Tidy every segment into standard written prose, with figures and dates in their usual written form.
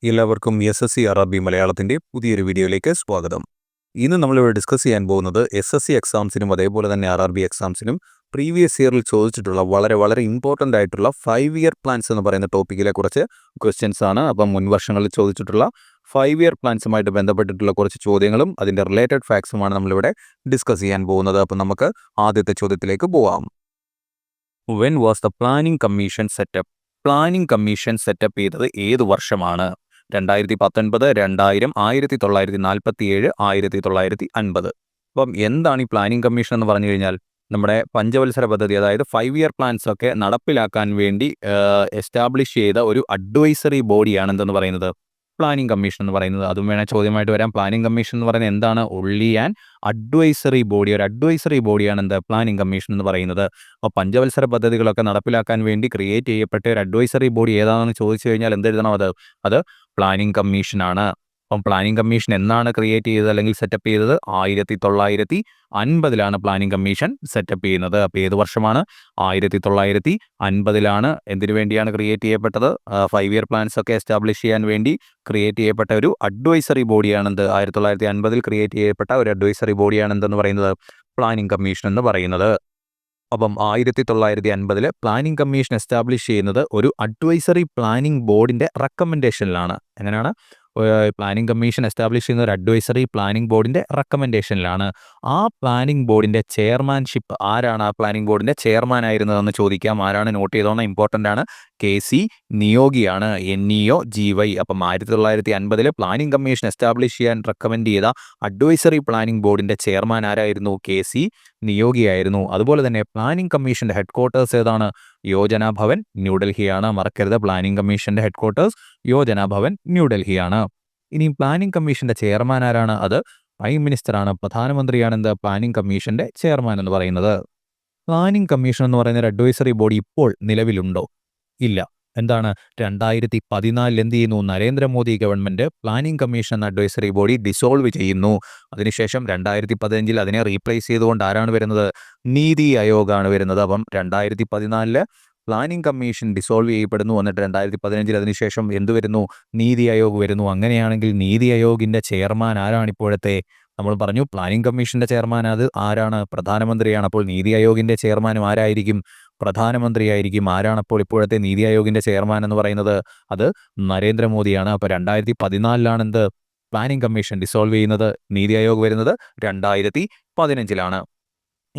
എല്ലാവർക്കും SSC അറബി മലയാളത്തിൻ്റെ പുതിയൊരു വീഡിയോയിലേക്ക് സ്വാഗതം. ഇന്ന് നമ്മളിവിടെ ഡിസ്കസ് ചെയ്യാൻ പോകുന്നത് SSC എക്സാംസിനും അതേപോലെ തന്നെ RRB എക്സാംസിനും പ്രീവിയസ് ഇയറിൽ ചോദിച്ചിട്ടുള്ള വളരെ ഇമ്പോർട്ടൻ്റ് ആയിട്ടുള്ള 5 ഇയർ പ്ലാൻസ് എന്ന് പറയുന്ന ടോപ്പിക്കിലെ കുറച്ച് ക്വസ്റ്റ്യൻസ് ആണ്. അപ്പം മുൻ വർഷങ്ങളിൽ ചോദിച്ചിട്ടുള്ള 5 ഇയർ പ്ലാൻസുമായിട്ട് ബന്ധപ്പെട്ടിട്ടുള്ള കുറച്ച് ചോദ്യങ്ങളും അതിൻ്റെ റിലേറ്റഡ് ഫാക്ട്സുമാണ് നമ്മളിവിടെ ഡിസ്കസ് ചെയ്യാൻ പോകുന്നത്. അപ്പം നമുക്ക് ആദ്യത്തെ ചോദ്യത്തിലേക്ക് പോവാം. When was the planning commission setup? Planning commission setup ചെയ്തത് ഏത് വർഷമാണ്? 2019, 2000, 1947, 1950. അപ്പം എന്താണ് ഈ പ്ലാനിംഗ് കമ്മീഷൻ എന്ന് പറഞ്ഞു കഴിഞ്ഞാൽ നമ്മുടെ പഞ്ചവത്സര പദ്ധതി, അതായത് 5 ഇയർ പ്ലാൻസ് ഒക്കെ നടപ്പിലാക്കാൻ വേണ്ടി എസ്റ്റാബ്ലിഷ് ചെയ്ത ഒരു അഡ്വൈസറി ബോഡിയാണ് എന്തെന്ന് പറയുന്നത് പ്ലാനിംഗ് കമ്മീഷൻ എന്ന് പറയുന്നത്. അതും വേണേൽ ചോദ്യമായിട്ട് വരാം. പ്ലാനിംഗ് കമ്മീഷൻ എന്ന് പറയുന്നത് എന്താണ്? Only and advisory body. ഒരു അഡ്വൈസറി ബോഡിയാണ് എന്ത് പ്ലാനിംഗ് കമ്മീഷൻ എന്ന് പറയുന്നത്. അപ്പോൾ പഞ്ചവത്സര പദ്ധതികളൊക്കെ നടപ്പിലാക്കാൻ വേണ്ടി ക്രിയേറ്റ് ചെയ്യപ്പെട്ട ഒരു അഡ്വൈസറി ബോഡി ഏതാണെന്ന് ചോദിച്ചു കഴിഞ്ഞാൽ എന്തെഴുതണം? അത് പ്ലാനിംഗ് കമ്മീഷനാണ്. അപ്പം പ്ലാനിംഗ് കമ്മീഷൻ എന്നാണ് ക്രിയേറ്റ് ചെയ്തത് അല്ലെങ്കിൽ സെറ്റപ്പ് ചെയ്തത്? 1950 പ്ലാനിംഗ് കമ്മീഷൻ സെറ്റപ്പ് ചെയ്യുന്നത്. അപ്പോൾ ഏത് വർഷമാണ്? 1950. എന്തിനു വേണ്ടിയാണ് ക്രിയേറ്റ് ചെയ്യപ്പെട്ടത്? 5 ഇയർ പ്ലാൻസ് ഒക്കെ എസ്റ്റാബ്ലിഷ് ചെയ്യാൻ വേണ്ടി ക്രിയേറ്റ് ചെയ്യപ്പെട്ട ഒരു അഡ്വൈസറി ബോഡിയാണെന്ത്? 1950 ക്രിയേറ്റ് ചെയ്യപ്പെട്ട ഒരു അഡ്വൈസറി ബോഡിയാണ് എന്തെന്ന് പറയുന്നത്? പ്ലാനിംഗ് കമ്മീഷൻ എന്ന് പറയുന്നത്. അപ്പം 1950 പ്ലാനിംഗ് കമ്മീഷൻ എസ്റ്റാബ്ലിഷ് ചെയ്യുന്നത് ഒരു അഡ്വൈസറി പ്ലാനിംഗ് ബോർഡിൻ്റെ റെക്കമെൻഡേഷനിലാണ്. എങ്ങനെയാണ് പ്ലാനിംഗ് കമ്മീഷൻ എസ്റ്റാബ്ലിഷ് ചെയ്യുന്ന? ഒരു അഡ്വൈസറി പ്ലാനിംഗ് ബോർഡിൻ്റെ റെക്കമെൻഡേഷനിലാണ്. ആ പ്ലാനിംഗ് ബോർഡിൻ്റെ ചെയർമാൻഷിപ്പ് ആരാണ്? ആ പ്ലാനിംഗ് ബോർഡിൻ്റെ ചെയർമാൻ ആയിരുന്നതെന്ന് ചോദിക്കാം. ആരാണ്? നോട്ട് ചെയ്തോണം, ഇമ്പോർട്ടൻ്റ് ആണ്. KC നിയോഗിയാണ്, NEOGY. അപ്പം 1950 പ്ലാനിംഗ് കമ്മീഷൻ എസ്റ്റാബ്ലിഷ് ചെയ്യാൻ റെക്കമെൻഡ് ചെയ്ത അഡ്വൈസറി പ്ലാനിംഗ് ബോർഡിൻ്റെ ചെയർമാൻ ആരായിരുന്നു? KC നിയോഗിയായിരുന്നു. അതുപോലെ തന്നെ പ്ലാനിംഗ് കമ്മീഷൻ്റെ ഹെഡ് ക്വാർട്ടേഴ്സ് ഏതാണ്? യോജന ഭവൻ, ന്യൂഡൽഹിയാണ്. മറക്കരുത്, പ്ലാനിംഗ് കമ്മീഷൻ്റെ ഹെഡ് ക്വാർട്ടേഴ്സ് യോജന ഭവൻ, ന്യൂഡൽഹിയാണ്. ഇനി പ്ലാനിംഗ് കമ്മീഷൻ്റെ ചെയർമാൻ ആരാണ്? അത് പ്രൈം മിനിസ്റ്ററാണ്, പ്രധാനമന്ത്രിയാണ് എന്ത് പ്ലാനിംഗ് കമ്മീഷൻ്റെ ചെയർമാൻ എന്ന് പറയുന്നത്. പ്ലാനിംഗ് കമ്മീഷൻ എന്ന് പറയുന്ന ഒരു അഡ്വൈസറി ബോഡി ഇപ്പോൾ നിലവിലുണ്ടോ? ഇല്ല. എന്താണ്? 2014 എന്ത് ചെയ്യുന്നു? നരേന്ദ്രമോദി ഗവൺമെൻറ് പ്ലാനിംഗ് കമ്മീഷൻ എന്ന അഡ്വൈസറി ബോഡി ഡിസോൾവ് ചെയ്യുന്നു. അതിനുശേഷം 2015 അതിനെ റീപ്ലേസ് ചെയ്തുകൊണ്ട് ആരാണ് വരുന്നത്? നീതി ആയോഗാണ് വരുന്നത്. അപ്പം 2014 പ്ലാനിംഗ് കമ്മീഷൻ ഡിസോൾവ് ചെയ്യപ്പെടുന്നു. എന്നിട്ട് 2015 അതിനുശേഷം എന്ത് വരുന്നു? നീതി ആയോഗ് വരുന്നു. അങ്ങനെയാണെങ്കിൽ നീതി ആയോഗിൻ്റെ ചെയർമാൻ ആരാണ് ഇപ്പോഴത്തെ? നമ്മൾ പറഞ്ഞു പ്ലാനിംഗ് കമ്മീഷൻ്റെ ചെയർമാൻ അത് ആരാണ്? പ്രധാനമന്ത്രിയാണ്. അപ്പോൾ നീതി ആയോഗിൻ്റെ ചെയർമാനും ആരായിരിക്കും? പ്രധാനമന്ത്രിയായിരിക്കും. ആരാണപ്പോൾ ഇപ്പോഴത്തെ നീതി ആയോഗിൻ്റെ ചെയർമാൻ എന്ന് പറയുന്നത്? അത് നരേന്ദ്രമോദിയാണ്. അപ്പോൾ 2014 എന്ത് പ്ലാനിംഗ് കമ്മീഷൻ ഡിസോൾവ് ചെയ്യുന്നത്? നീതി ആയോഗ് വരുന്നത് 2015.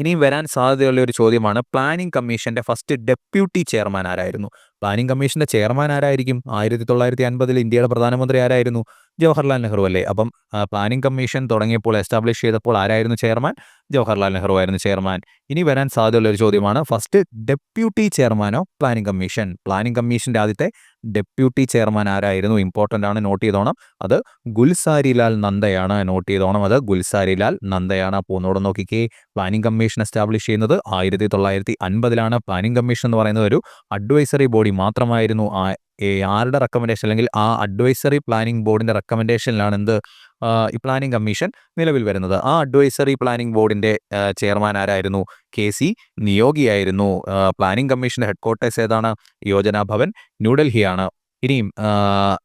ഇനിയും വരാൻ സാധ്യതയുള്ള ഒരു ചോദ്യമാണ്, പ്ലാനിംഗ് കമ്മീഷൻ്റെ ഫസ്റ്റ് ഡെപ്യൂട്ടി ചെയർമാൻ ആരായിരുന്നു? പ്ലാനിംഗ് കമ്മീഷൻ്റെ ചെയർമാൻ ആരായിരിക്കും? 1950 ഇന്ത്യയുടെ പ്രധാനമന്ത്രി ആരായിരുന്നു? ജവഹർലാൽ നെഹ്റു അല്ലേ? അപ്പം പ്ലാനിംഗ് കമ്മീഷൻ തുടങ്ങിയപ്പോൾ എസ്റ്റാബ്ലിഷ് ചെയ്തപ്പോൾ ആരായിരുന്നു ചെയർമാൻ? ജവഹർലാൽ നെഹ്റു ആയിരുന്നു ചെയർമാൻ. ഇനി വരാൻ സാധ്യതയുള്ള ഒരു ചോദ്യമാണ്, ഫസ്റ്റ് ഡെപ്യൂട്ടി ചെയർമാനോ പ്ലാനിംഗ് കമ്മീഷൻ? പ്ലാനിംഗ് കമ്മീഷൻ്റെ ആദ്യത്തെ ഡെപ്യൂട്ടി ചെയർമാൻ ആരായിരുന്നു? ഇമ്പോർട്ടൻ്റ് ആണ്, നോട്ട് ചെയ്തോണം. അത് ഗുൽസാരിലാൽ നന്ദയാണ്. നോട്ട് ചെയ്തോണം, അത് ഗുൽസാരിലാൽ നന്ദയാണ്. അപ്പോൾ ഒന്നുകൂടെ നോക്കിക്കേ, പ്ലാനിംഗ് കമ്മീഷൻ എസ്റ്റാബ്ലിഷ് ചെയ്യുന്നത് 1950. പ്ലാനിംഗ് കമ്മീഷൻ എന്ന് പറയുന്നത് ഒരു അഡ്വൈസറി ബോഡി മാത്രമായിരുന്നു. ആരുടെ റെക്കമെൻഡേഷൻ അല്ലെങ്കിൽ ആ അഡ്വൈസറി പ്ലാനിംഗ് ബോർഡിൻ്റെ റെക്കമെൻഡേഷനിലാണ് എന്ത് ഈ പ്ലാനിംഗ് കമ്മീഷൻ നിലവിൽ വരുന്നത്. ആ അഡ്വൈസറി പ്ലാനിംഗ് ബോർഡിൻ്റെ ചെയർമാൻ ആരായിരുന്നു? KC നിയോഗിയായിരുന്നു. പ്ലാനിംഗ് കമ്മീഷൻ്റെ ഹെഡ് ക്വാർട്ടേഴ്സ് ഏതാണ്? യോജന ഭവൻ, ന്യൂഡൽഹിയാണ്. ഇനിയും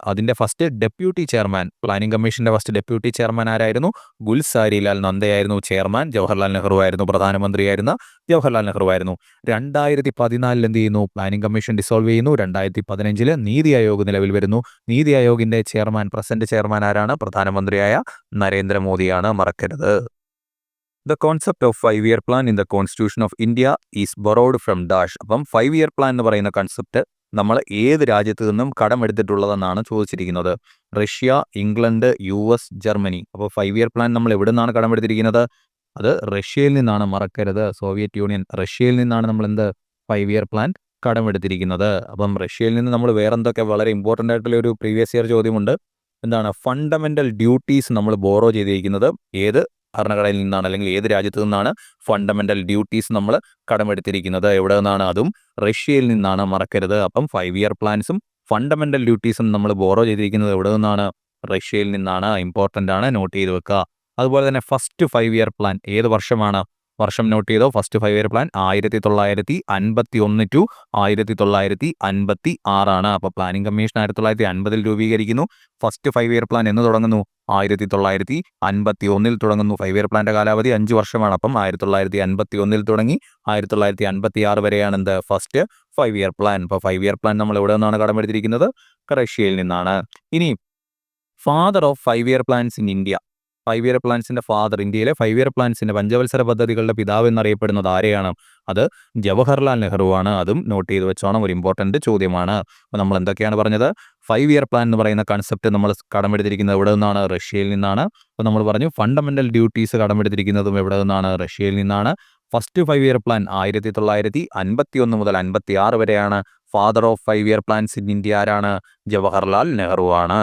അതിൻ്റെ ഫസ്റ്റ് ഡെപ്യൂട്ടി ചെയർമാൻ, പ്ലാനിംഗ് കമ്മീഷൻ്റെ ഫസ്റ്റ് ഡെപ്യൂട്ടി ചെയർമാൻ ആരായിരുന്നു? ഗുൽസാരിലാൽ നന്ദയായിരുന്നു ചെയർമാൻ. ജവഹർലാൽ നെഹ്റു ആയിരുന്നു പ്രധാനമന്ത്രിയായിരുന്ന. ജവഹർലാൽ നെഹ്റു ആയിരുന്നു. 2014 എന്ത് ചെയ്യുന്നു? പ്ലാനിംഗ് കമ്മീഷൻ ഡിസോൾവ് ചെയ്യുന്നു. 2015 നീതി ആയോഗ് നിലവിൽ വരുന്നു. നീതി ആയോഗിൻ്റെ ചെയർമാൻ, പ്രസന്റ് ചെയർമാൻ ആരാണ്? പ്രധാനമന്ത്രിയായ നരേന്ദ്രമോദിയാണ്. മറക്കരുത്. The concept of 5 year plan in the constitution of India is ബൊറോഡ് from dash. അപ്പം 5 ഇയർ പ്ലാൻ എന്ന് പറയുന്ന കൺസെപ്റ്റ് നമ്മൾ ഏത് രാജ്യത്തു നിന്നും കടമെടുത്തിട്ടുള്ളതെന്നാണ് ചോദിച്ചിരിക്കുന്നത്. Russia, England, US, Germany. അപ്പോൾ 5 ഇയർ പ്ലാൻ നമ്മൾ എവിടെ നിന്നാണ് കടമെടുത്തിരിക്കുന്നത്? അത് റഷ്യയിൽ നിന്നാണ്. മറക്കരുത്, സോവിയറ്റ് യൂണിയൻ, റഷ്യയിൽ നിന്നാണ് നമ്മൾ എന്ത് 5 ഇയർ പ്ലാൻ കടമെടുത്തിരിക്കുന്നത്. അപ്പം റഷ്യയിൽ നിന്ന് നമ്മൾ വേറെന്തൊക്കെ വളരെ ഇമ്പോർട്ടൻ്റ് ആയിട്ടുള്ള ഒരു പ്രീവിയസ് ഇയർ ചോദ്യമുണ്ട്. എന്താണ്? ഫണ്ടമെൻ്റൽ ഡ്യൂട്ടീസ് നമ്മൾ ബോറോ ചെയ്തിരിക്കുന്നത് ഏത് ഭരണഘടനയിൽ നിന്നാണ് അല്ലെങ്കിൽ ഏത് രാജ്യത്തു നിന്നാണ് ഫണ്ടമെൻ്റൽ ഡ്യൂട്ടീസ് നമ്മൾ കടമെടുത്തിരിക്കുന്നത്? എവിടെ നിന്നാണ്? അതും റഷ്യയിൽ നിന്നാണ്. മറക്കരുത്. അപ്പം 5 ഇയർ പ്ലാൻസും ഫണ്ടമെൻ്റൽ ഡ്യൂട്ടീസും നമ്മൾ ബോറോ ചെയ്തിരിക്കുന്നത് എവിടെ നിന്നാണ്? റഷ്യയിൽ നിന്നാണ്. ഇമ്പോർട്ടൻ്റ് ആണ്, നോട്ട് ചെയ്ത് വെക്കുക. അതുപോലെ തന്നെ ഫസ്റ്റ് 5 ഇയർ പ്ലാൻ ഏത് വർഷമാണ്? വർഷം നോട്ട് ചെയ്തോ. ഫസ്റ്റ് 5 ഇയർ പ്ലാൻ 1951 ടു 1956 അപ്പോൾ പ്ലാനിംഗ് കമ്മീഷൻ 1950 രൂപീകരിക്കുന്നു. ഫസ്റ്റ് 5 ഇയർ പ്ലാൻ എന്ന് തുടങ്ങുന്നു? 1951 തുടങ്ങുന്നു. 5 ഇയർ പ്ലാന്റെ കാലാവധി 5 വർഷമാണ്. അപ്പം 1951 തുടങ്ങി 1956 വരെയാണ് എന്ത്? First 5 year plan. അപ്പോൾ 5 ഇയർ പ്ലാൻ നമ്മൾ എവിടെ നിന്നാണ് കടമെടുത്തിരിക്കുന്നത്? റഷ്യയിൽ നിന്നാണ്. ഇനി father of 5 year plans in India. 5 year പ്ലാൻസിന്റെ ഫാദർ, ഇന്ത്യയിലെ 5 ഇയർ പ്ലാൻസിന്റെ പഞ്ചവത്സര പദ്ധതികളുടെ പിതാവ് എന്നറിയപ്പെടുന്നത് ആരെയാണ്? അത് ജവഹർലാൽ നെഹ്റു ആണ്. അതും നോട്ട് ചെയ്ത് വെച്ചോണം, ഒരു ഇമ്പോർട്ടന്റ് ചോദ്യമാണ്. അപ്പോൾ നമ്മൾ എന്തൊക്കെയാണ് പറഞ്ഞത്? 5 ഇയർ പ്ലാൻ എന്ന് പറയുന്ന കൺസെപ്റ്റ് നമ്മൾ കടമെടുത്തിരിക്കുന്നത് എവിടെ നിന്നാണ്? റഷ്യയിൽ നിന്നാണ്. അപ്പോൾ നമ്മൾ പറഞ്ഞു ഫണ്ടമെന്റൽ ഡ്യൂട്ടീസ് കടമെടുത്തിരിക്കുന്നതും എവിടെ നിന്നാണ്? റഷ്യയിൽ നിന്നാണ്. ഫസ്റ്റ് 5 ഇയർ പ്ലാൻ 1951 മുതൽ 56 വരെയാണ്. Father of 5 year plans in India ആരാണ്? ജവഹർലാൽ നെഹ്റു ആണ്.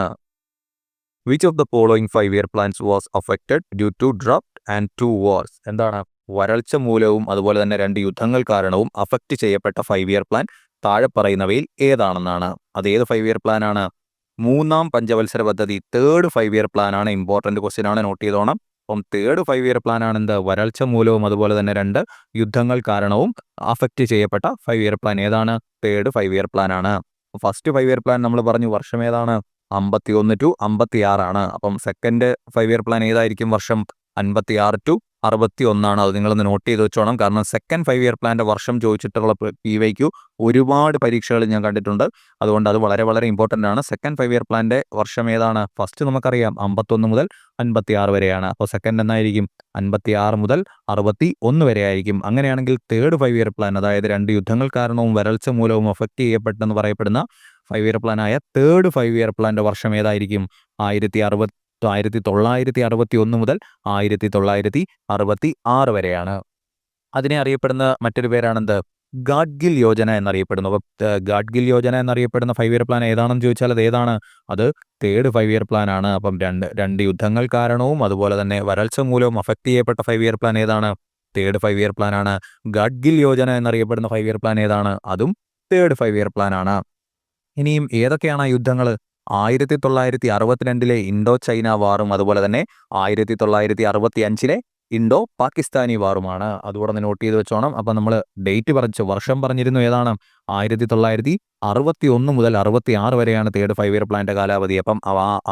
Which of the following 5 year plans was affected due to drought and 2 wars? എന്താണ്? വരൾച്ച മൂലവും അതുപോലെ തന്നെ 2 യുദ്ധങ്ങൾ കാരണവും അഫക്റ്റ് ചെയ്യപ്പെട്ട 5 ഇയർ പ്ലാൻ താഴെ പറയുന്നവയിൽ ഏതാണെന്നാണ്. അത് ഏത് 5 ഇയർ പ്ലാൻ ആണ്? 3-ാം പഞ്ചവത്സര പദ്ധതി, തേർഡ് 5 ഇയർ പ്ലാൻ ആണ്. ഇമ്പോർട്ടന്റ് ക്വസ്റ്റ്യൻ ആണ്, നോട്ട് ചെയ്തോണം. അപ്പം തേർഡ് 5 ഇയർ പ്ലാൻ ആണ് എന്ത്? വരൾച്ച മൂലവും അതുപോലെ തന്നെ 2 യുദ്ധങ്ങൾ കാരണവും അഫക്റ്റ് ചെയ്യപ്പെട്ട 5 ഇയർ പ്ലാൻ ഏതാണ്? തേർഡ് 5 ഇയർ പ്ലാൻ ആണ്. ഫസ്റ്റ് 5 ഇയർ പ്ലാൻ നമ്മൾ പറഞ്ഞു വർഷം ഏതാണ്? 51 ടു 56 ആണ്. അപ്പം സെക്കൻഡ് 5 ഇയർ പ്ലാൻ ഏതായിരിക്കും വർഷം? 56 ടു 61 അത് നിങ്ങളൊന്ന് നോട്ട് ചെയ്ത് വെച്ചോണം. കാരണം സെക്കൻഡ് 5 ഇയർ പ്ലാന്റെ വർഷം ചോദിച്ചിട്ടുള്ള PYQ ഒരുപാട് പരീക്ഷകൾ ഞാൻ കണ്ടിട്ടുണ്ട്. അതുകൊണ്ട് അത് വളരെ വളരെ ഇമ്പോർട്ടൻ്റ് ആണ്. സെക്കൻഡ് 5 ഇയർ പ്ലാന്റെ വർഷം ഏതാണ്? ഫസ്റ്റ് നമുക്കറിയാം 51 മുതൽ 56 വരെയാണ്. അപ്പോൾ സെക്കൻഡ് എന്നായിരിക്കും? 56 മുതൽ 61 വരെ ആയിരിക്കും. അങ്ങനെയാണെങ്കിൽ തേർഡ് 5 ഇയർ പ്ലാൻ, അതായത് 2 യുദ്ധങ്ങൾ കാരണവും വരൾച്ച മൂലവും അഫക്റ്റ് ചെയ്യപ്പെട്ടെന്ന് പറയപ്പെടുന്ന 5 ഇയർ പ്ലാനായ തേർഡ് 5 ഇയർ പ്ലാന്റെ വർഷം ഏതായിരിക്കും? 1961 മുതൽ 1966 വരെയാണ്. അതിനെ അറിയപ്പെടുന്ന മറ്റൊരു പേരാണെന്ത്? ഗാഡ്ഗിൽ യോജന എന്നറിയപ്പെടുന്നു. അപ്പോൾ ഗാഡ്ഗിൽ യോജന എന്നറിയപ്പെടുന്ന 5 ഇയർ പ്ലാൻ ഏതാണെന്ന് ചോദിച്ചാൽ അത് ഏതാണ്? അത് തേർഡ് 5 ഇയർ പ്ലാൻ ആണ്. അപ്പം രണ്ട് യുദ്ധങ്ങൾ കാരണവും അതുപോലെ തന്നെ വരൾച്ച മൂലവും അഫക്റ്റ് ചെയ്യപ്പെട്ട 5 ഇയർ പ്ലാൻ ഏതാണ്? തേർഡ് 5 ഇയർ പ്ലാൻ ആണ്. ഗാഡ്ഗിൽ യോജന എന്നറിയപ്പെടുന്ന 5 ഇയർ പ്ലാൻ ഏതാണ്? അതും തേർഡ് 5 ഇയർ പ്ലാൻ ആണ്. ഇനിയും ഏതൊക്കെയാണ് ആ യുദ്ധങ്ങൾ? 1962 ഇൻഡോ ചൈന വാറും അതുപോലെ തന്നെ 1965 ഇൻഡോ പാകിസ്ഥാനി വാറുമാണ്. അതുകൂടെ നോട്ട് ചെയ്ത് വെച്ചോണം. അപ്പം നമ്മൾ ഡേറ്റ് വർഷം പറഞ്ഞിരുന്നു ഏതാണ്? 1961 മുതൽ 66 വരെയാണ് തേർഡ് 5 ഇയർ പ്ലാന്റെ കാലാവധി. അപ്പം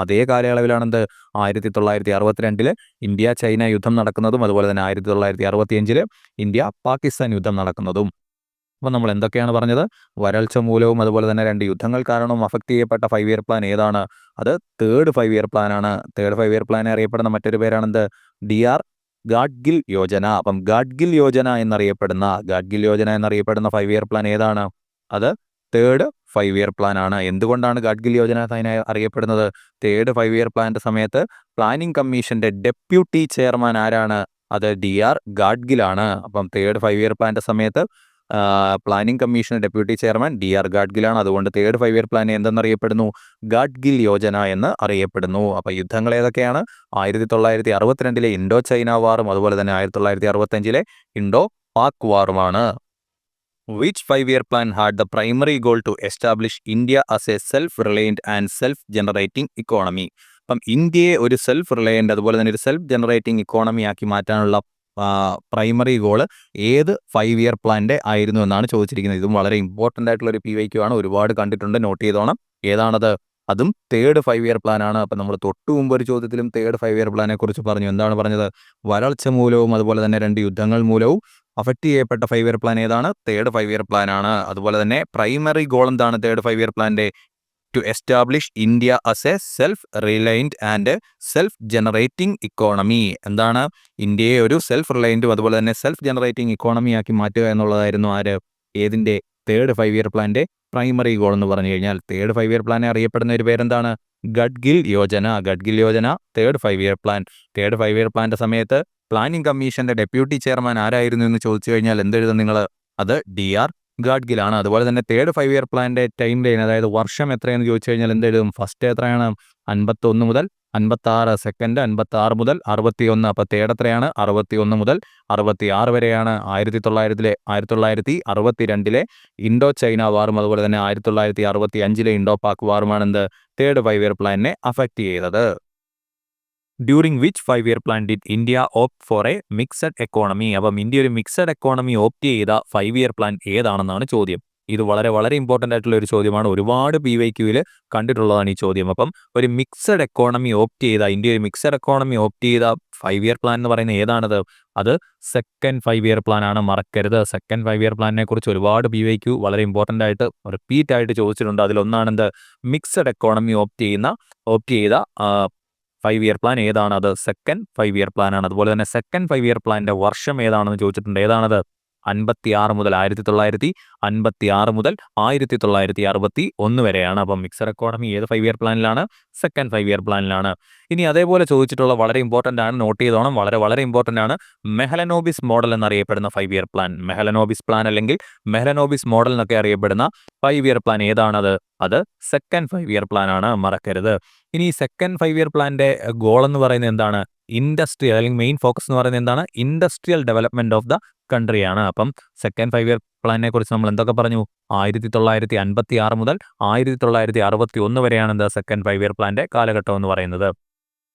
അതേ കാലയളവിലാണെന്ത്? 1962 ഇന്ത്യ ചൈന യുദ്ധം നടക്കുന്നതും അതുപോലെ തന്നെ 1965 ഇന്ത്യ പാകിസ്ഥാൻ യുദ്ധം നടക്കുന്നതും. അപ്പം നമ്മൾ എന്തൊക്കെയാണ് പറഞ്ഞത്? വരൾച്ച മൂലവും അതുപോലെ തന്നെ 2 യുദ്ധങ്ങൾ കാരണവും അഫക്റ്റ് ചെയ്യപ്പെട്ട 5 ഇയർ പ്ലാൻ ഏതാണ്? അത് തേർഡ് 5 ഇയർ പ്ലാൻ ആണ്. തേർഡ് 5 ഇയർ പ്ലാൻ അറിയപ്പെടുന്ന മറ്റൊരു പേരാണെന്ത്? DR ഗാഡ്ഗിൽ യോജന. അപ്പം ഗാഡ്ഗിൽ യോജന എന്നറിയപ്പെടുന്ന 5 ഇയർ പ്ലാൻ ഏതാണ്? അത് തേർഡ് 5 ഇയർ പ്ലാൻ ആണ്. എന്തുകൊണ്ടാണ് ഗാഡ്ഗിൽ യോജന അറിയപ്പെടുന്നത്? തേർഡ് 5 ഇയർ പ്ലാന്റെ സമയത്ത് പ്ലാനിംഗ് കമ്മീഷന്റെ ഡെപ്യൂട്ടി ചെയർമാൻ ആരാണ്? അത് DR ഗാഡ്ഗിലാണ്. അപ്പം തേർഡ് 5 ഇയർ പ്ലാന്റെ സമയത്ത് planning commission deputy chairman DR ഗാഡ്ഗിലാണ്. അതുകൊണ്ട് തേർഡ് 5 ഇയർ പ്ലാൻ എന്തെന്നറിയപ്പെടുന്നു? ഗാഡ്ഗിൽ യോജന എന്ന് അറിയപ്പെടുന്നു. അപ്പോൾ യുദ്ധങ്ങൾ ഏതൊക്കെയാണ്? 1962 ഇൻഡോ ചൈന വാറും അതുപോലെ തന്നെ 1965 ഇൻഡോ പാക് വാറുമാണ്. Which 5 year plan had the primary goal to establish India as a self reliant and self generating economy? അപ്പം ഇന്ത്യയെ ഒരു സെൽഫ് റിലയൻറ്റ് അതുപോലെ തന്നെ ഒരു സെൽഫ് ജനറേറ്റിംഗ് ഇക്കോണമി ആക്കി മാറ്റാനുള്ള പ്രൈമറി ഗോള് ഏത് 5 ഇയർ പ്ലാന്റെ ആയിരുന്നു എന്നാണ് ചോദിച്ചിരിക്കുന്നത്. ഇതും വളരെ ഇമ്പോർട്ടൻ്റ് ആയിട്ടുള്ള ഒരു PYQ ആണ്. ഒരുപാട് കണ്ടിട്ടുണ്ട്, നോട്ട് ചെയ്തോണം. ഏതാണത്? അതും തേർഡ് 5 ഇയർ പ്ലാൻ ആണ്. അപ്പം നമ്മൾ തൊട്ടു മുമ്പ് ഒരു ചോദ്യത്തിലും തേർഡ് 5 ഇയർ പ്ലാനെ കുറിച്ച് പറഞ്ഞു. എന്താണ് പറഞ്ഞത്? വരൾച്ച മൂലവും അതുപോലെ തന്നെ 2 യുദ്ധങ്ങൾ മൂലവും അഫക്റ്റ് ചെയ്യപ്പെട്ട 5 ഇയർ പ്ലാൻ ഏതാണ്? തേർഡ് 5 ഇയർ പ്ലാൻ ആണ്. അതുപോലെ തന്നെ പ്രൈമറി ഗോൾ എന്താണ് തേർഡ് 5 ഇയർ പ്ലാന്റെ? To establish India as a self reliant and self generating economy. എന്താണ്? ഇന്ത്യയെ ഒരു സെൽഫ് റിലയൻറ്റും അതുപോലെ തന്നെ സെൽഫ് ജനറേറ്റിംഗ് ഇക്കോണമി ആക്കി മാറ്റുക എന്നുള്ളതായിരുന്നു ഏതിൻ്റെ? തേർഡ് 5 ഇയർ പ്ലാന്റെ പ്രൈമറി ഗോൾ എന്ന് പറഞ്ഞു കഴിഞ്ഞാൽ തേർഡ് 5 ഇയർ പ്ലാനെ അറിയപ്പെടുന്ന ഒരു പേരെന്താണ്? Gadgil Yojana. Gadgil Yojana third 5 year plan. Third 5 year പ്ലാന്റെ സമയത്ത് പ്ലാനിംഗ് കമ്മീഷന്റെ ഡെപ്യൂട്ടി ചെയർമാൻ ആരായിരുന്നു എന്ന് ചോദിച്ചു കഴിഞ്ഞാൽ എന്തെഴുതും നിങ്ങൾ? അത് DR ഗാഡ്ഗിലാണ്. അതുപോലെ തന്നെ തേർഡ് 5 ഇയർ പ്ലാന്റെ ടൈം ലൈൻ, അതായത് വർഷം എത്രയെന്ന് ചോദിച്ചു കഴിഞ്ഞാൽ എന്തെഴുതും? ഫസ്റ്റ് എത്രയാണ്? 51 മുതൽ 56, സെക്കൻഡ് 56 മുതൽ 61. അപ്പോൾ തേർഡ് എത്രയാണ്? 61 മുതൽ 66 വരെയാണ്. 1962 ഇൻഡോ ചൈന വാറും അതുപോലെ തന്നെ 1965 ഇൻഡോ പാക് വാറുമാണ് എന്ത്? തേർഡ് 5 ഇയർ പ്ലാനിനെ അഫക്റ്റ് ചെയ്തത്. During which 5 year plan did India opt for A mixed economy? അപ്പം ഇന്ത്യ ഒരു മിക്സഡ് എക്കോണമി ഓപ്റ്റ് ചെയ്ത 5 ഇയർ പ്ലാൻ ഏതാണെന്നാണ് ചോദ്യം. ഇത് വളരെ വളരെ ഇമ്പോർട്ടൻ്റ് ആയിട്ടുള്ള ഒരു ചോദ്യമാണ്. ഒരുപാട് PYQയിൽ കണ്ടിട്ടുള്ളതാണ് ഈ ചോദ്യം. അപ്പം ഒരു മിക്സഡ് എക്കോണമി ഓപ്റ്റ് ചെയ്ത ഇന്ത്യ ഒരു മിക്സഡ് എക്കോണമി ഓപ്റ്റ് ചെയ്ത 5 ഇയർ പ്ലാൻ എന്ന് പറയുന്നത് ഏതാണത്? അത് സെക്കൻഡ് 5 ഇയർ പ്ലാൻ ആണ്. മറക്കരുത്. സെക്കൻഡ് 5 ഇയർ പ്ലാനിനെ കുറിച്ച് ഒരുപാട് PYQ വളരെ ഇമ്പോർട്ടൻ്റ് ആയിട്ട് റിപ്പീറ്റ് ആയിട്ട് ചോദിച്ചിട്ടുണ്ട്. അതിലൊന്നാണെന്ത്? മിക്സഡ് എക്കോണമി ഓപ്റ്റ് ചെയ്ത 5 ഇയർ പ്ലാൻ ഏതാണ്? അത് സെക്കൻഡ് 5 ഇയർ പ്ലാൻ ആണ്. അതുപോലെ തന്നെ സെക്കൻഡ് 5 ഇയർ പ്ലാനിന്റെ വർഷം ഏതാണെന്ന് ചോദിച്ചിട്ടുണ്ട്. ഏതാണത്? 1956 മുതൽ 1961 വരെയാണ്. അപ്പം മിക്സഡ് എക്കോണമി ഏത് 5 ഇയർ പ്ലാനിലാണ്? സെക്കൻഡ് 5 ഇയർ പ്ലാനിലാണ്. ഇനി അതേപോലെ ചോദിച്ചിട്ടുള്ള വളരെ ഇമ്പോർട്ടൻ്റ് ആണ്, നോട്ട് ചെയ്തോണം, വളരെ വളരെ ഇമ്പോർട്ടൻ്റ് ആണ്. മെഹലനോബിസ് മോഡൽ എന്നറിയപ്പെടുന്ന 5 ഇയർ പ്ലാൻ, മെഹലനോബിസ് പ്ലാൻ അല്ലെങ്കിൽ മെഹലനോബിസ് മോഡൽ എന്നൊക്കെ അറിയപ്പെടുന്ന 5 ഇയർ പ്ലാൻ ഏതാണത്? അത് സെക്കൻഡ് 5 ഇയർ പ്ലാൻ ആണ്. മറക്കരുത്. ഇനി സെക്കൻഡ് 5 ഇയർ പ്ലാന്റെ ഗോൾ എന്ന് പറയുന്നത് എന്താണ്? ഇൻഡസ്ട്രിയൽ അല്ലെങ്കിൽ മെയിൻ ഫോക്കസ് എന്ന് പറയുന്നത് എന്താണ്? ഇൻഡസ്ട്രിയൽ ഡെവലപ്മെന്റ് ഓഫ് ദ കൺട്രിയാണ്. അപ്പം സെക്കൻഡ് 5 ഇയർ പ്ലാനിനെ കുറിച്ച് നമ്മൾ എന്തൊക്കെ പറഞ്ഞു? 1956 മുതൽ 1961 വരെയാണ് എന്താ സെക്കൻഡ് 5 ഇയർ പ്ലാന്റെ കാലഘട്ടം എന്ന് പറയുന്നത്.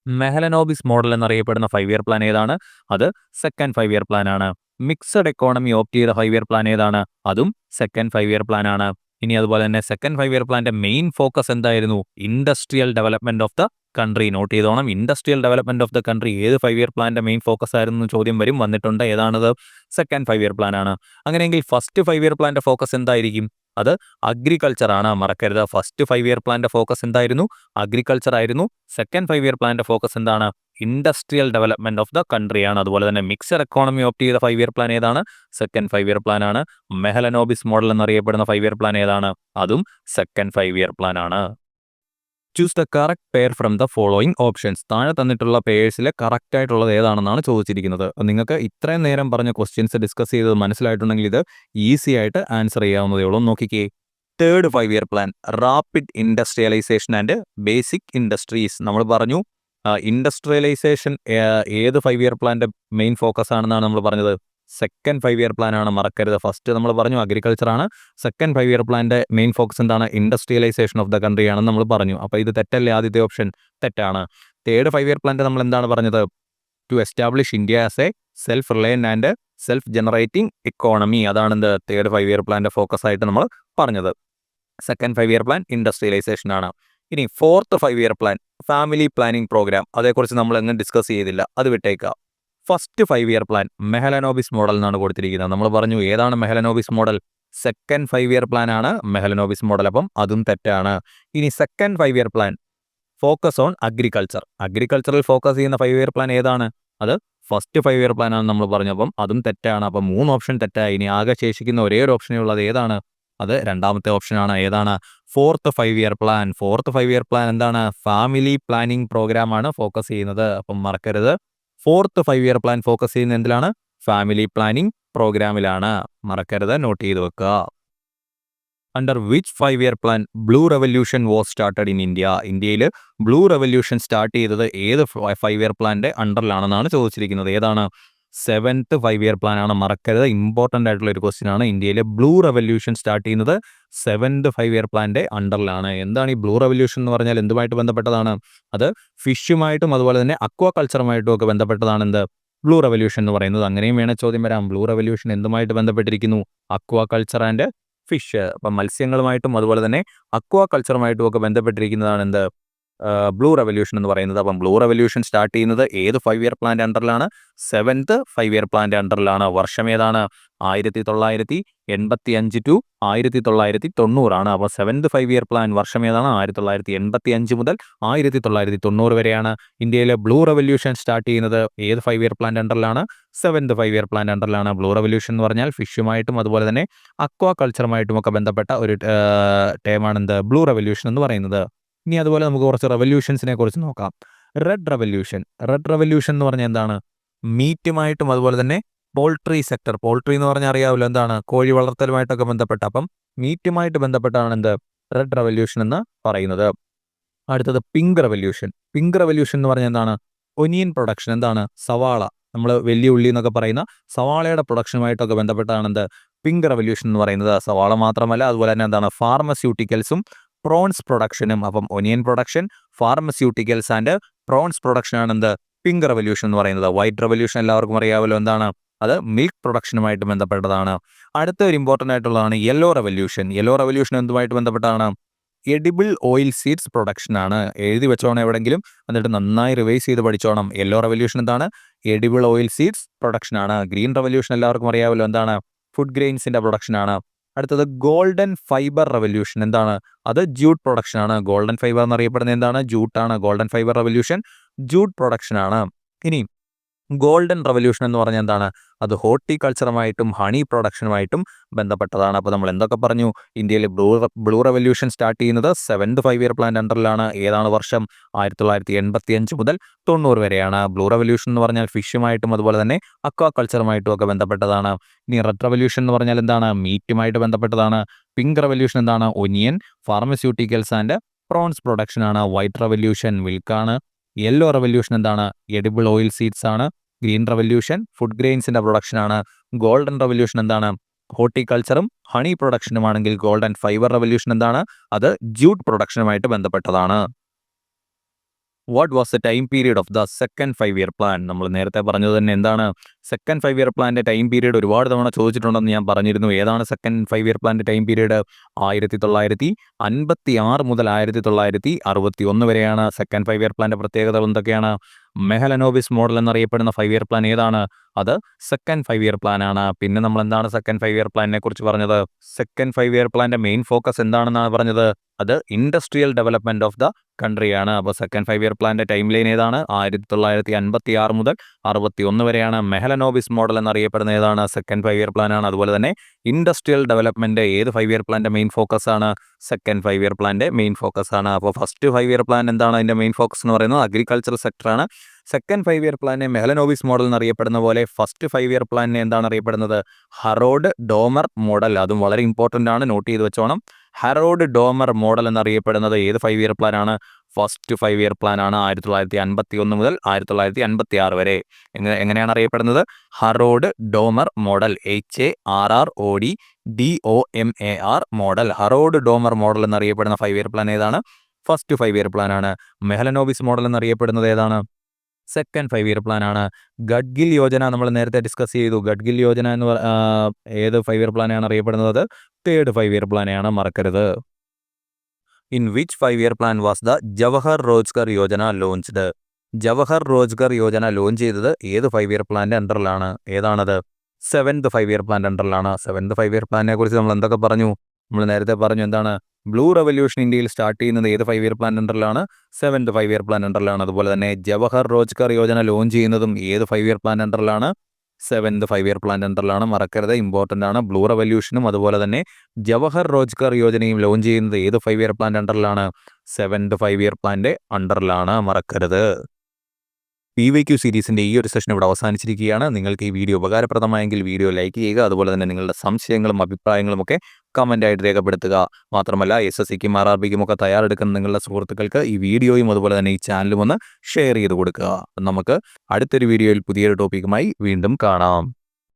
മെഹലനോബിസ് മോഡൽ എന്നറിയപ്പെടുന്ന 5 ഇയർ പ്ലാൻ ഏതാണ്? അത് സെക്കൻഡ് 5 ഇയർ പ്ലാൻ ആണ്. മിക്സഡ് എക്കോണമി ഓപ്റ്റ് ചെയ്ത 5 ഇയർ പ്ലാൻ ഏതാണ്? അതും സെക്കൻഡ് 5 ഇയർ പ്ലാൻ ആണ്. ഇനി അതുപോലെ തന്നെ സെക്കൻഡ് 5 ഇയർ പ്ലാന്റെ മെയിൻ ഫോക്കസ് എന്തായിരുന്നു? Industrial development of the country. Note ചെയ്തോണം. Industrial development of the country ഏത് 5 ഇയർ പ്ലാന്റെ മെയിൻ ഫോക്കസ് ആയിരുന്നു ചോദ്യം വരും, വന്നിട്ടുണ്ട്. ഏതാണത്? സെക്കൻഡ് 5 ഇയർ പ്ലാൻ ആണ്. അങ്ങനെയെങ്കിൽ ഫസ്റ്റ് 5 ഇയർ പ്ലാന്റെ ഫോക്കസ് എന്തായിരിക്കും? അത് അഗ്രികൾച്ചർ ആണ്. മറക്കരുത്. ഫസ്റ്റ് 5 ഇയർ പ്ലാന്റെ ഫോക്കസ് എന്തായിരുന്നു? അഗ്രികൾച്ചർ ആയിരുന്നു. സെക്കൻഡ് 5 ഇയർ പ്ലാന്റെ ഫോക്കസ് എന്താണ്? Industrial development of the country ആണ്. അതുപോലെ തന്നെ മിക്സഡ് എക്കോണമി ഓപ്റ്റ് ചെയ്ത 5 ഇയർ പ്ലാൻ ഏതാണ്? സെക്കൻഡ് 5 ഇയർ പ്ലാൻ ആണ്. മെഹലനോബിസ് മോഡൽ എന്നറിയപ്പെടുന്ന 5 ഇയർ പ്ലാൻ ഏതാണ്? അതും സെക്കൻഡ് 5 ഇയർ പ്ലാൻ ആണ്. Choose the correct pair from the following options. താഴെ തന്നിട്ടുള്ള പെയേഴ്സിലെ കറക്റ്റ് ആയിട്ടുള്ളത് ഏതാണെന്നാണ് ചോദിച്ചിരിക്കുന്നത്. നിങ്ങൾക്ക് ഇത്രയും നേരം പറഞ്ഞ ക്വസ്റ്റ്യൻസ് ഡിസ്കസ് ചെയ്തത് മനസ്സിലായിട്ടുണ്ടെങ്കിൽ ഇത് ഈസി ആയിട്ട് ആൻസർ ചെയ്യാവുന്നതേ ഉള്ളൂ. നോക്കിക്കേ. Third 5 year plan rapid industrialisation and basic industries. നമ്മൾ പറഞ്ഞു ഇൻഡസ്ട്രിയലൈസേഷൻ ഏത് 5 ഇയർ പ്ലാന്റെ മെയിൻ ഫോക്കസ് ആണെന്നാണ് നമ്മൾ പറഞ്ഞത്? സെക്കൻഡ് 5 ഇയർ പ്ലാൻ ആണ്. മറക്കരുത്. ഫസ്റ്റ് നമ്മൾ പറഞ്ഞു അഗ്രികൾച്ചർ ആണ്. സെക്കൻഡ് 5 ഇയർ പ്ലാന്റെ മെയിൻ ഫോക്കസ് എന്താണ്? ഇൻഡസ്ട്രിയലൈസേഷൻ ഓഫ് ദ കൺട്രി ആണെന്ന് നമ്മൾ പറഞ്ഞു. അപ്പോൾ ഇത് തെറ്റല്ലേ? ആദ്യത്തെ ഓപ്ഷൻ തെറ്റാണ്. തേർഡ് 5 ഇയർ പ്ലാന്റെ നമ്മൾ എന്താണ് പറഞ്ഞത്? To establish India as a self reliant and self generating economy. അതാണ് എന്ത്? തേർഡ് 5 ഇയർ പ്ലാന്റെ ഫോക്കസ് ആയിട്ട് നമ്മൾ പറഞ്ഞത്. സെക്കൻഡ് 5 ഇയർ പ്ലാൻ ഇൻഡസ്ട്രിയലൈസേഷൻ ആണ്. ഇനി fourth 5 year plan family planning programme. അതേക്കുറിച്ച് നമ്മൾ എങ്ങനെ ഡിസ്കസ് ചെയ്തില്ല, അത് വിട്ടേക്കാം. First 5 year plan Mahalanobis model എന്നാണ് കൊടുത്തിരിക്കുന്നത്. നമ്മൾ പറഞ്ഞു ഏതാണ് Mahalanobis model? Second 5 year plan ആണ് മെഹലനോബിസ് മോഡൽ. അപ്പം അതും തെറ്റാണ്. ഇനി second 5 year plan focus on agriculture. അഗ്രികൾച്ചറിൽ ഫോക്കസ് ചെയ്യുന്ന 5 ഇയർ പ്ലാൻ ഏതാണ്? അത് ഫസ്റ്റ് 5 ഇയർ പ്ലാൻ ആണ് നമ്മൾ പറഞ്ഞപ്പം അതും തെറ്റാണ്. അപ്പം 3 ഓപ്ഷൻ തെറ്റായി. ഇനി ആകെ ശേഷിക്കുന്ന ഒരേ ഒരു ഓപ്ഷനേ ഉള്ളത്. ഏതാണ്? അത് രണ്ടാമത്തെ ഓപ്ഷനാണ്. ഏതാണ്? Fourth 5 year plan. Fourth 5 year plan എന്താണ്? ഫാമിലി പ്ലാനിംഗ് പ്രോഗ്രാം ആണ് ഫോക്കസ് ചെയ്യുന്നത്. അപ്പം മറക്കരുത്. ഫോർത്ത് 5 ഇയർ പ്ലാൻ ഫോക്കസ് ചെയ്യുന്ന എന്തിലാണ്? Family planning പ്രോഗ്രാമിലാണ്. മറക്കരുത്. നോട്ട് ചെയ്ത് വെക്കുക. Under which 5 year plan blue revolution was started in India? ഇന്ത്യയിൽ ബ്ലൂ റെവല്യൂഷൻ സ്റ്റാർട്ട് ചെയ്തത് ഏത് 5 ഇയർ പ്ലാന്റെ അണ്ടറിലാണെന്നാണ് ചോദിച്ചിരിക്കുന്നത്. ഏതാണ്? സെവൻത്ത് 5 ഇയർ പ്ലാൻ ആണ്. മറക്കരുത്. ഇമ്പോർട്ടൻ്റ് ആയിട്ടുള്ള ഒരു ക്വസ്റ്റ്യൻ ആണ്. ഇന്ത്യയിലെ ബ്ലൂ റെവല്യൂഷൻ സ്റ്റാർട്ട് ചെയ്യുന്നത് സെവൻത്ത് 5 ഇയർ പ്ലാന്റെ അണ്ടറിലാണ്. എന്താണ് ഈ ബ്ലൂ റെവല്യൂഷൻ എന്ന് പറഞ്ഞാൽ? എന്തുമായിട്ട് ബന്ധപ്പെട്ടതാണ്? അത് ഫിഷുമായിട്ടും അതുപോലെ തന്നെ അക്വാ കൾച്ചറുമായിട്ടും ഒക്കെ ബന്ധപ്പെട്ടതാണ് എന്ത്? ബ്ലൂ റെവല്യൂഷൻ എന്ന് പറയുന്നത്. അങ്ങനെയും വേണേൽ ചോദ്യം വരാം. ബ്ലൂ റെവല്യൂഷൻ എന്തുമായിട്ട് ബന്ധപ്പെട്ടിരിക്കുന്നു? അക്വാ കൾച്ചർ ആൻഡ് ഫിഷ്. അപ്പം മത്സ്യങ്ങളുമായിട്ടും അതുപോലെ തന്നെ അക്വാ കൾച്ചറുമായിട്ടും ഒക്കെ ബന്ധപ്പെട്ടിരിക്കുന്നതാണ് എന്ത്? ബ്ലൂ റെവല്യൂഷൻ എന്ന് പറയുന്നത്. അപ്പം ബ്ലൂ റെവല്യൂഷൻ സ്റ്റാർട്ട് ചെയ്യുന്നത് ഏത് 5 ഇയർ പ്ലാന്റെ അണ്ടറിലാണ്? സെവൻത്ത് 5 ഇയർ പ്ലാന്റെ അണ്ടറിലാണ്. വർഷം ഏതാണ്? 1985 ടു 1990 ആണ്. അപ്പോൾ സെവൻത്ത് 5 ഇയർ പ്ലാൻ വർഷം ഏതാണ്? 1985 മുതൽ 1990 വരെയാണ്. ഇന്ത്യയിലെ ബ്ലൂ റെവല്യൂഷൻ സ്റ്റാർട്ട് ചെയ്യുന്നത് ഏത് 5 ഇയർ പ്ലാന്റെ അണ്ടറിലാണ്? സെവൻത്ത് 5 ഇയർ പ്ലാന്റെ അണ്ടറിലാണ്. ബ്ലൂ റെവല്യൂഷൻ എന്ന് പറഞ്ഞാൽ ഫിഷുമായിട്ടും അതുപോലെ തന്നെ അക്വാ കൾച്ചറുമായിട്ടും ഒക്കെ ബന്ധപ്പെട്ട ഒരു ടേമാണ് എന്ത്? ബ്ലൂ റെവല്യൂഷൻ എന്ന് പറയുന്നത്. ഇനി അതുപോലെ നമുക്ക് കുറച്ച് റെവല്യൂഷൻസിനെ കുറിച്ച് നോക്കാം. Red revolution. റെഡ് റെവല്യൂഷൻ എന്ന് പറഞ്ഞാൽ എന്താണ്? മീറ്റുമായിട്ടും അതുപോലെ തന്നെ പോൾട്രി സെക്ടർ. പോൾട്രി എന്ന് പറഞ്ഞാൽ അറിയാമല്ലോ എന്താണ്? കോഴി വളർത്തലുമായിട്ടൊക്കെ ബന്ധപ്പെട്ട. അപ്പം മീറ്റുമായിട്ട് ബന്ധപ്പെട്ടാണ് എന്ത്? റെഡ് റെവല്യൂഷൻ എന്ന് പറയുന്നത്. അടുത്തത് പിങ്ക് റെവല്യൂഷൻ. പിങ്ക് റെവല്യൂഷൻ എന്ന് പറഞ്ഞാൽ എന്താണ്? Onion production. എന്താണ്? സവാള. നമ്മൾ വലിയ ഉള്ളി എന്നൊക്കെ പറയുന്ന സവാളയുടെ പ്രൊഡക്ഷനുമായിട്ടൊക്കെ ബന്ധപ്പെട്ടാണ് എന്ത്? പിങ്ക് റെവല്യൂഷൻ എന്ന് പറയുന്നത്. സവാള മാത്രമല്ല അതുപോലെ തന്നെ എന്താണ്? ഫാർമസ്യൂട്ടിക്കൽസും പ്രോൺസ് പ്രൊഡക്ഷനും. അപ്പം onion production, pharmaceuticals and prawns production ആണ് എന്ത് പിങ്ക് റവല്യൂഷൻ എന്ന് പറയുന്നത്. വൈറ്റ് റവല്യൂഷൻ എല്ലാവർക്കും അറിയാമല്ലോ എന്താണ്, അത് മിൽക്ക് പ്രൊഡക്ഷനുമായിട്ട് ബന്ധപ്പെട്ടതാണ്. അടുത്ത ഒരു ഇമ്പോർട്ടൻ്റ് ആയിട്ടുള്ളതാണ് യെല്ലോ റവല്യൂഷൻ. യെല്ലോ റവല്യൂഷൻ എന്തുമായിട്ട് ബന്ധപ്പെട്ടാണ്? എഡിബിൾ ഓയിൽ സീഡ്സ് പ്രൊഡക്ഷൻ ആണ്. എഴുതി വെച്ചോണം എവിടെങ്കിലും, എന്നിട്ട് നന്നായി റിവൈസ് ചെയ്ത് പഠിച്ചോണം. യെല്ലോ റവല്യൂഷൻ എന്താണ്? എഡിബിൾ ഓയിൽ സീഡ്സ് പ്രൊഡക്ഷൻ ആണ്. ഗ്രീൻ റവല്യൂഷൻ എല്ലാവർക്കും അറിയാമല്ലോ എന്താണ്? ഫുഡ് ഗ്രെയിൻസിന്റെ പ്രൊഡക്ഷൻ ആണ്. അടുത്തത് ഗോൾഡൻ ഫൈബർ റവല്യൂഷൻ എന്താണ്? അത് ജൂട്ട് പ്രൊഡക്ഷൻ ആണ്. ഗോൾഡൻ ഫൈബർ എന്നറിയപ്പെടുന്നത് എന്താണ്? ജൂട്ടാണ്. Golden fibre revolution jute production ആണ്. ഇനി ഗോൾഡൻ റവല്യൂഷൻ എന്ന് പറഞ്ഞാൽ എന്താണ്? അത് ഹോർട്ടിക്കൾച്ചറുമായിട്ടും ഹണി പ്രൊഡക്ഷനുമായിട്ടും ബന്ധപ്പെട്ടതാണ്. അപ്പോൾ നമ്മൾ എന്തൊക്കെ പറഞ്ഞു? ഇന്ത്യയിൽ ബ്ലൂ റവല്യൂഷൻ സ്റ്റാർട്ട് ചെയ്യുന്നത് 7th 5 ഇയർ പ്ലാൻ അണ്ടറിലാണ്. ഏതാണ് വർഷം? 1985 മുതൽ 90 വരെയാണ്. ബ്ലൂ റവല്യൂഷൻ എന്ന് പറഞ്ഞാൽ ഫിഷുമായിട്ടും അതുപോലെ തന്നെ അക്വാ കൾച്ചറുമായിട്ടും ഒക്കെ ബന്ധപ്പെട്ടതാണ്. ഇനി റെഡ് റവല്യൂഷൻ എന്ന് പറഞ്ഞാൽ എന്താണ്? മീറ്റുമായിട്ട് ബന്ധപ്പെട്ടതാണ്. പിങ്ക് റവല്യൂഷൻ എന്താണ്? Onion, pharmaceuticals and prawns production ആണ്. വൈറ്റ് റവല്യൂഷൻ മിൽക്കാണ്. യെല്ലോ റവല്യൂഷൻ എന്താണ്? എഡിബിൾ ഓയിൽ സീഡ്സ് ആണ്. ഗ്രീൻ റവല്യൂഷൻ ഫുഡ് ഗ്രെയിൻസിന്റെ പ്രൊഡക്ഷൻ ആണ്. ഗോൾഡൻ റവല്യൂഷൻ എന്താണ്? ഹോർട്ടിക്കൾച്ചറും ഹണി പ്രൊഡക്ഷനുമാണെങ്കിൽ ഗോൾഡൻ ഫൈബർ റവല്യൂഷൻ എന്താണ്? അത് ജൂട്ട് പ്രൊഡക്ഷനുമായിട്ട് ബന്ധപ്പെട്ടതാണ്. What was the time period of the second 5 year plan? നമ്മൾ നേരത്തെ പറഞ്ഞത് തന്നെ എന്താണ്? സെക്കൻഡ് 5 ഇയർ പ്ലാന്റെ ടൈം പീരീഡ് ഒരുപാട് തവണ ചോദിച്ചിട്ടുണ്ടെന്ന് ഞാൻ പറഞ്ഞിരുന്നു. ഏതാണ് സെക്കൻഡ് 5 ഇയർ പ്ലാന്റെ ടൈം പീരീഡ്? 1956 മുതൽ 1961 വരെയാണ്. സെക്കൻഡ് 5 ഇയർ പ്ലാന്റെ പ്രത്യേകതകൾ എന്തൊക്കെയാണ്? മെഹലനോബിസ് മോഡൽ എന്നറിയപ്പെടുന്ന 5 ഇയർ പ്ലാൻ ഏതാണ്? അത് സെക്കൻഡ് 5 ഇയർ പ്ലാൻ ആണ്. പിന്നെ നമ്മൾ എന്താണ് സെക്കൻഡ് 5 ഇയർ പ്ലാനിനെ കുറിച്ച് പറഞ്ഞത്? സെക്കൻഡ് 5 ഇയർ പ്ലാന്റെ മെയിൻ ഫോക്കസ് എന്താണെന്നാണ് പറഞ്ഞത്? അത് ഇൻഡസ്ട്രിയൽ ഡെവലപ്മെന്റ് ഓഫ് ദ കൺട്രിയാണ്. അപ്പോൾ സെക്കൻഡ് 5 ഇയർ പ്ലാന്റെ ടൈം ലൈൻ ഏതാണ്? 1956 മുതൽ 61 വരെയാണ്. മെഹലനോബിസ് മോഡൽ എന്നറിയപ്പെടുന്ന ഏതാണ്? സെക്കൻഡ് 5 ഇയർ പ്ലാൻ ആണ്. അതുപോലെ തന്നെ ഇൻഡസ്ട്രിയൽ ഡെവലപ്മെന്റ് ഏത് 5 ഇയർ പ്ലാന്റെ മെയിൻ ഫോക്കസ് ആണ്? സെക്കൻഡ് 5 ഇയർ പ്ലാന്റെ മെയിൻ ഫോക്കസ് ആണ്. അപ്പോൾ ഫസ്റ്റ് 5 ഇയർ പ്ലാൻ എന്താണ്? അതിന്റെ മെയിൻ ഫോക്കസ് എന്ന് പറയുന്നത് അഗ്രികൾച്ചർ സെക്ടറാണ്. സെക്കൻഡ് 5 ഇയർ പ്ലാനെ മെഹലനോബിസ് മോഡൽ എന്നറിയപ്പെടുന്ന പോലെ ഫസ്റ്റ് 5 ഇയർ പ്ലാനിനെ എന്താണ് അറിയപ്പെടുന്നത്? Harrod Domar model. അതും വളരെ ഇമ്പോർട്ടൻ്റ് ആണ്, നോട്ട് ചെയ്ത് വെച്ചോണം. ഹറോഡ് ഡോമർ മോഡൽ എന്നറിയപ്പെടുന്നത് ഏത് 5 ഇയർ പ്ലാൻ ആണ്? ഫസ്റ്റ് 5 ഇയർ പ്ലാൻ ആണ്. 1951 മുതൽ 1956 വരെ. എങ്ങനെയാണ് അറിയപ്പെടുന്നത്? Harrod Domar model. HARROD model. Harrod Domar model എന്നറിയപ്പെടുന്ന 5 ഇയർ പ്ലാൻ ഏതാണ്? ഫസ്റ്റ് 5 ഇയർ പ്ലാൻ ആണ്. മെഹലനോബിസ് മോഡൽ എന്നറിയപ്പെടുന്നത് ഏതാണ്? സെക്കൻഡ് 5 ഇയർ പ്ലാൻ ആണ്. ഗഡ്ഗിൽ യോജന നമ്മൾ നേരത്തെ ഡിസ്കസ് ചെയ്തു. ഗഡ്ഗിൽ യോജന എന്ന് ഏത് 5 ഇയർ പ്ലാനാണ് അറിയപ്പെടുന്നത്? തേർഡ് 5 ഇയർ പ്ലാനെയാണ്, മറക്കരുത്. In which 5 year plan was the Jawahar Rozgar Yojana launched? Jawahar Rozgar Yojana launch ചെയ്തത് ഏത് 5 ഇയർ പ്ലാന്റെ അണ്ടറിലാണ്? ഏതാണത്? 7th 5 ഇയർ പ്ലാൻ അണ്ടറിലാണ്. 7th 5 ഇയർ പ്ലാനിനെ കുറിച്ച് നമ്മൾ എന്തൊക്കെ പറഞ്ഞു? നമ്മൾ നേരത്തെ പറഞ്ഞു എന്താണ്? ബ്ലൂ റവല്യൂഷൻ ഇന്ത്യയിൽ സ്റ്റാർട്ട് ചെയ്യുന്നത് ഏത് 5 ഇയർ പ്ലാൻ അണ്ടറിലാണ്? 7th 5 ഇയർ പ്ലാൻ അണ്ടറിലാണ്. അതുപോലെ തന്നെ ജവഹർ റോജ്ഗർ യോജന ലോഞ്ച് ചെയ്യുന്നതും ഏത് 5 ഇയർ പ്ലാൻ അണ്ടറിലാണ്? 7th 5 ഇയർ പ്ലാൻ അണ്ടറിലാണ്, മറക്കരുത്, ഇമ്പോർട്ടൻ്റ് ആണ്. ബ്ലൂ റവല്യൂഷനും അതുപോലെ തന്നെ ജവഹർ റോജ്ഗർ യോജനയും ലോഞ്ച് ചെയ്യുന്നത് ഏത് 5 ഇയർ പ്ലാൻ അണ്ടറിലാണ്? 7th 5 ഇയർ പ്ലാന്റെ അണ്ടറിലാണ്, മറക്കരുത്. PYQ സീരീസിൻ്റെ ഈ ഒരു സെഷൻ ഇവിടെ അവസാനിച്ചിരിക്കുകയാണ്. നിങ്ങൾക്ക് ഈ വീഡിയോ ഉപകാരപ്രദമായെങ്കിൽ വീഡിയോ ലൈക്ക് ചെയ്യുക. അതുപോലെ തന്നെ നിങ്ങളുടെ സംശയങ്ങളും അഭിപ്രായങ്ങളും ഒക്കെ കമൻ്റായിട്ട് രേഖപ്പെടുത്തുക. മാത്രമല്ല SSCക്കും RRBക്കും ഒക്കെ തയ്യാറെടുക്കുന്ന നിങ്ങളുടെ സുഹൃത്തുക്കൾക്ക് ഈ വീഡിയോയും അതുപോലെ തന്നെ ഈ ചാനലും ഒന്ന് ഷെയർ ചെയ്ത് കൊടുക്കുക. നമുക്ക് അടുത്തൊരു വീഡിയോയിൽ പുതിയൊരു ടോപ്പിക്കുമായി വീണ്ടും കാണാം.